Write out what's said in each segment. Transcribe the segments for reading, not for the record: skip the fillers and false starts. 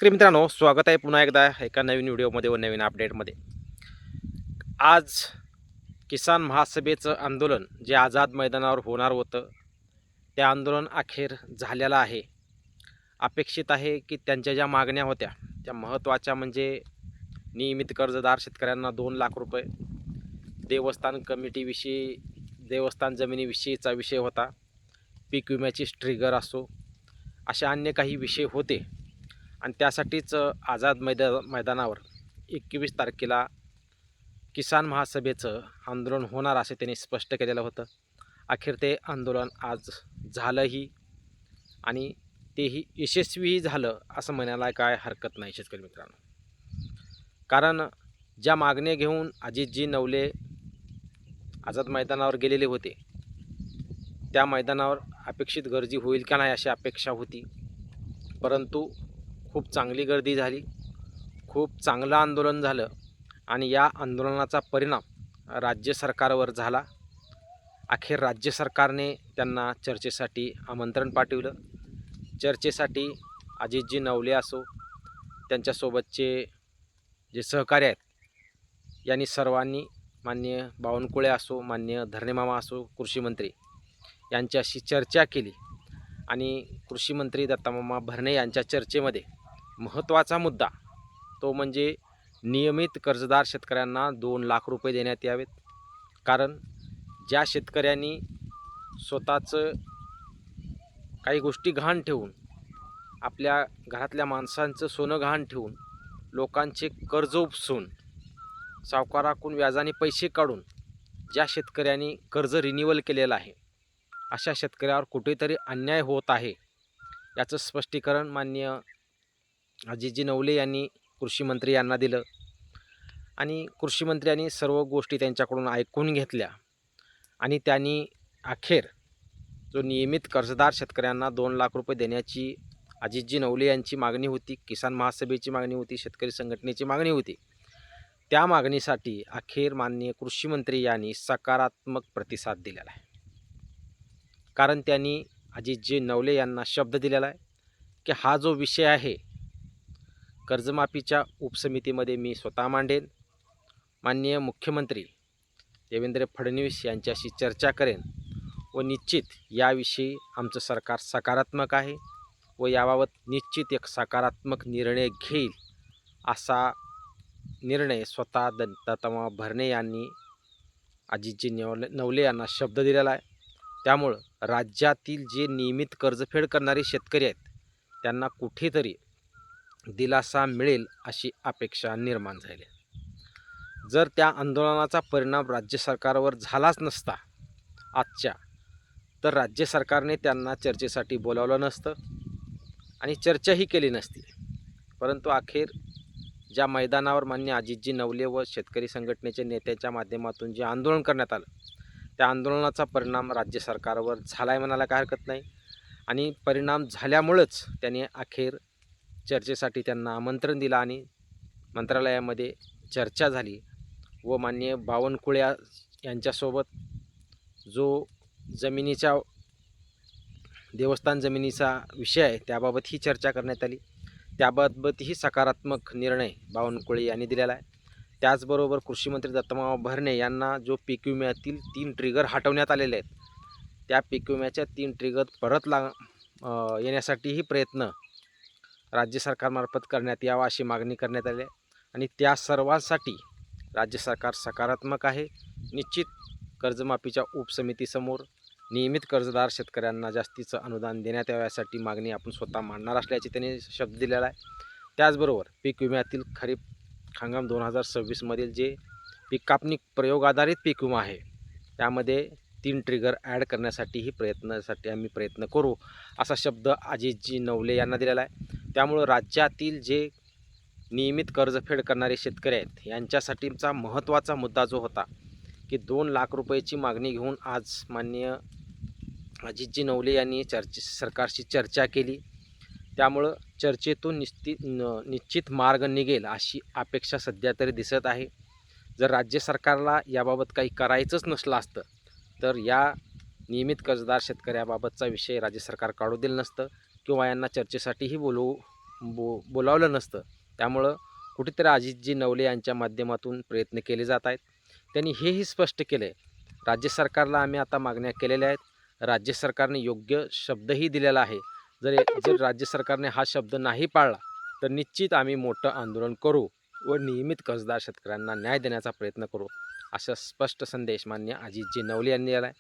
शेतकरी मित्रांनो, स्वागत आहे पुन्हा एकदा एका नवीन व्हिडिओमध्ये व नवीन अपडेटमध्ये. आज किसान महासभेचं आंदोलन जे आझाद मैदानावर होणार होतं, ते आंदोलन अखेर झालेलं आहे. अपेक्षित आहे की त्यांच्या ज्या मागण्या होत्या त्या महत्त्वाच्या म्हणजे नियमित कर्जदार शेतकऱ्यांना 2 लाख रुपये, देवस्थान कमिटीविषयी, देवस्थान जमिनीविषयीचा विषय होता, पीक विम्याची ट्रिगर असो, अशा अन्य काही विषय होते. आणि त्यासाठीच आझाद मैदानावर 21 तारखेला किसान महासभेचं आंदोलन होणार असे त्यांनी स्पष्ट केलेलं होतं. अखेर ते आंदोलन आज झालंही आणि तेही यशस्वीही झालं असं म्हणायला काय हरकत नाही शेतकरी मित्रांनो. कारण ज्या मागण्या घेऊन अजितजी नवले आझाद मैदानावर गेलेले होते, त्या मैदानावर अपेक्षित गर्दी होईल का नाही अशी अपेक्षा होती, परंतु खूप चांगली गर्दी झाली, खूप चांगलं आंदोलन झालं आणि या आंदोलनाचा परिणाम राज्य सरकारवर झाला. अखेर राज्य सरकारने त्यांना चर्चेसाठी आमंत्रण पाठवलं. चर्चेसाठी अजितजी नवले असो, त्यांच्यासोबतचे जे सहकारी आहेत यांनी सर्वांनी, माननीय बावनकुळे असो, माननीय धरणेमामा असो, कृषीमंत्री यांच्याशी चर्चा केली आणि कृषीमंत्री दत्तामामा भरणे यांच्या चर्चेमध्ये महत्त्वाचा मुद्दा तो म्हणजे नियमित कर्जदार शेतकऱ्यांना 2 लाख रुपये देण्यात यावेत. कारण ज्या शेतकऱ्यांनी स्वतःचं काही गोष्टी गहाण ठेवून, आपल्या घरातल्या माणसांचं सोनं गहाण ठेवून, लोकांचे कर्ज उपसून, सावकाराकडून व्याजाने पैसे काढून ज्या शेतकऱ्यांनी कर्ज रिन्युअल केलेलं आहे, अशा शेतकऱ्यावर कुठेतरी अन्याय होत आहे याचं स्पष्टीकरण माननीय अजितजी नवले यांनी कृषीमंत्री यांना दिलं आणि कृषीमंत्र्यांनी सर्व गोष्टी त्यांच्याकडून ऐकून घेतल्या आणि त्यांनी अखेर जो नियमित कर्जदार शेतकऱ्यांना 2 लाख रुपये देण्याची अजितजी नवले यांची मागणी होती, किसान महासभेची मागणी होती, शेतकरी संघटनेची मागणी होती, त्या मागणीसाठी अखेर माननीय कृषीमंत्री यांनी सकारात्मक प्रतिसाद दिलेला आहे. कारण त्यांनी अजितजी नवले यांना शब्द दिलेला आहे की हा जो विषय आहे कर्जमाफीच्या उपसमितीमध्ये मी स्वतः मांडेन, माननीय मुख्यमंत्री देवेंद्र फडणवीस यांच्याशी चर्चा करेन व निश्चित याविषयी आमचं सरकार सकारात्मक आहे व याबाबत निश्चित एक सकारात्मक निर्णय घेईल असा निर्णय स्वतः दत्तामामा भरणे यांनी अजितजी नवले यांना शब्द दिलेला आहे. त्यामुळं राज्यातील जे नियमित कर्जफेड करणारे शेतकरी आहेत त्यांना कुठेतरी दिलासा मिळेल अशी अपेक्षा निर्माण झाली. जर त्या आंदोलनाचा परिणाम राज्य सरकारवर झालाच नसता आजच्या, तर राज्य सरकारने त्यांना चर्चेसाठी बोलावलं नसतं आणि चर्चाही केली नसती. परंतु अखेर ज्या मैदानावर मान्य अजितजी नवले व शेतकरी संघटनेच्या नेत्याच्या माध्यमातून जे आंदोलन करण्यात आलं, त्या आंदोलनाचा परिणाम राज्य सरकारवर झाला आहे म्हणायला काय हरकत नाही. आणि परिणाम झाल्यामुळंच त्याने अखेर चर्चेसाठी त्यांना आमंत्रण दिलं आणि मंत्रालयामध्ये चर्चा झाली व माननीय बावनकुळे यांच्यासोबत जो जमिनीच्या देवस्थान जमिनीचा विषय आहे त्याबाबत ही चर्चा करण्यात आली. त्याबाबतही सकारात्मक निर्णय बावनकुळे यांनी दिलेला आहे. त्याचबरोबर कृषीमंत्री दत्तामामा भरणे यांना जो पीक विम्यातील 3 ट्रिगर हटवण्यात आलेले आहेत, त्या पीक विम्याच्या 3 ट्रिगर परत येण्यासाठीही प्रयत्न राज्य सरकारमार्फत करण्यात यावा अशी मागणी करण्यात आली आहे आणि त्या सर्वांसाठी राज्य सरकार सकारात्मक आहे. निश्चित कर्जमाफीच्या उपसमितीसमोर नियमित कर्जदार शेतकऱ्यांना जास्तीचं अनुदान देण्यात याव्यासाठी मागणी आपण स्वतः मांडणार असल्याचे त्यांनी शब्द दिलेला आहे. त्याचबरोबर पीक विम्यातील खरीप हंगाम 2026मधील जे पीक कापणी प्रयोग आधारित पीक विमा आहे त्यामध्ये 3 ट्रिगर ॲड करण्यासाठीही आम्ही प्रयत्न करू असा शब्द अजितजी नवले यांना दिलेला आहे. त्यामुळं राज्यातील जे नियमित कर्जफेड करणारे शेतकरी आहेत यांच्यासाठीचा महत्त्वाचा मुद्दा जो होता की 2 लाख रुपयाची मागणी घेऊन आज माननीय अजितजी नवले यांनी सरकारशी चर्चा केली. त्यामुळं चर्चेतून निश्चित मार्ग निघेल अशी अपेक्षा सध्या तरी दिसत आहे. जर राज्य सरकारला याबाबत काही करायचंच नसलं असतं तर या नियमित कर्जदार शेतकऱ्याबाबतचा विषय राज्य सरकार काढू दिलं नसतं किंवा यांना चर्चेसाठीही बोलावलं नसतं. त्यामुळं कुठेतरी अजितजी नवले यांच्या माध्यमातून प्रयत्न केले जात आहेत. त्यांनी हेही स्पष्ट केलं आहे, राज्य सरकारला आम्ही आता मागण्या केलेल्या आहेत. राज्य सरकारने योग्य शब्दही दिलेला आहे. जर राज्य सरकारने हा शब्द नाही पाळला तर निश्चित आम्ही मोठं आंदोलन करू व नियमित कर्जदार शेतकऱ्यांना न्याय देण्याचा प्रयत्न करू, असा स्पष्ट संदेश माननीय अजितजी नवले यांनी दिला आहे.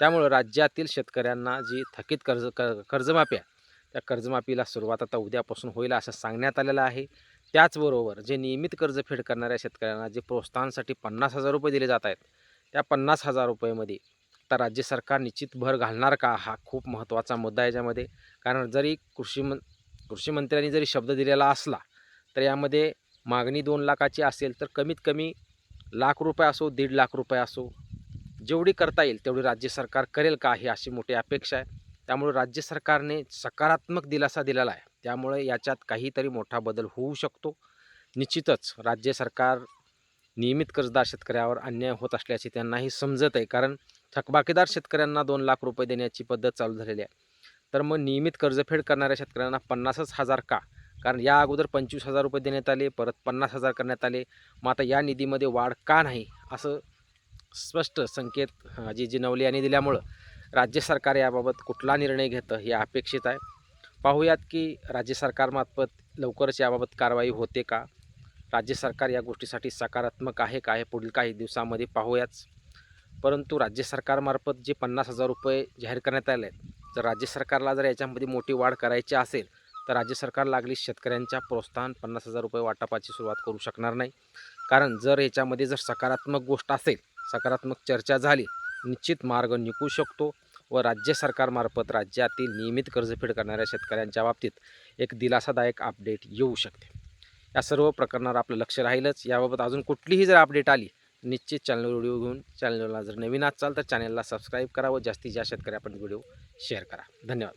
त्यामुळं राज्यातील शेतकऱ्यांना जी थकीत कर्जमाफी आहे, त्या कर्जमाफीला सुरुवात आता उद्यापासून होईल असं सांगण्यात आलेलं आहे. त्याचबरोबर जे नियमित कर्जफेड करणाऱ्या शेतकऱ्यांना जे प्रोत्साहनासाठी 50,000 रुपये दिले जात आहेत, त्या 50,000 रुपयेमध्ये आता राज्य सरकार निश्चित भर घालणार का, हा खूप महत्त्वाचा मुद्दा आहे याच्यामध्ये. कारण जरी कृषी मंत्र्यांनी जरी शब्द दिलेला असला तर यामध्ये मागणी 2 लाखाची असेल तर कमीत कमी ₹1,00,000 असो, ₹1,50,000 असो, जेवढी करता येईल तेवढी राज्य सरकार करेल का, ही अशी मोठी अपेक्षा आहे. त्यामुळे राज्य सरकारने सकारात्मक दिलासा दिलेला आहे. त्यामुळे याच्यात काहीतरी मोठा बदल होऊ शकतो. निश्चितच राज्य सरकार नियमित कर्जदार शेतकऱ्यावर अन्याय होत असल्याचे त्यांनाही समजत आहे. कारण थकबाकीदार शेतकऱ्यांना ₹2,00,000 देण्याची पद्धत चालू झालेली आहे. तर मग नियमित कर्जफेड करणाऱ्या शेतकऱ्यांना 50,000 का? कारण या अगोदर 25,000 रुपये देण्यात आले, परत 50,000 करण्यात आले. मग आता या निधीमध्ये वाढ का नाही, असं स्पष्ट संकेत अजितजी नवले यांनी दिल्यामुळं राज्य सरकार याबाबत कुठला निर्णय घेतं हे अपेक्षित आहे. पाहूयात की राज्य सरकारमार्फत लवकरच याबाबत कारवाई होते का? राज्य सरकार या गोष्टीसाठी सकारात्मक आहे का, हे पुढील काही दिवसामध्ये पाहूयाच. परंतु राज्य सरकारमार्फत जे 50,000 रुपये जाहीर करण्यात आले आहेत, जर राज्य सरकारला जर याच्यामध्ये मोठी वाढ करायची असेल तर राज्य सरकार लागली शेतकऱ्यांच्या प्रोत्साहन 50,000 रुपये वाटपाची सुरुवात करू शकणार नाही. कारण जर याच्यामध्ये जर सकारात्मक गोष्ट असेल, सकारात्मक चर्चा झाली, निश्चित मार्ग निघू शकतो व राज्य सरकारमार्फत राज्यातील नियमित कर्जफेड करणाऱ्या शेतकऱ्यांच्या बाबतीत एक दिलासादायक अपडेट येऊ शकते. या सर्व प्रकरणावर आपलं लक्ष राहीलच. याबाबत अजून कुठलीही जर अपडेट आली निश्चित चॅनल व्हिडिओ घेऊन, चॅनलला जर नवीन असाल तर चॅनलला सबस्क्राईब करा व जास्तीत जास्त शेतकऱ्यापर्यंत व्हिडिओ शेअर करा. धन्यवाद.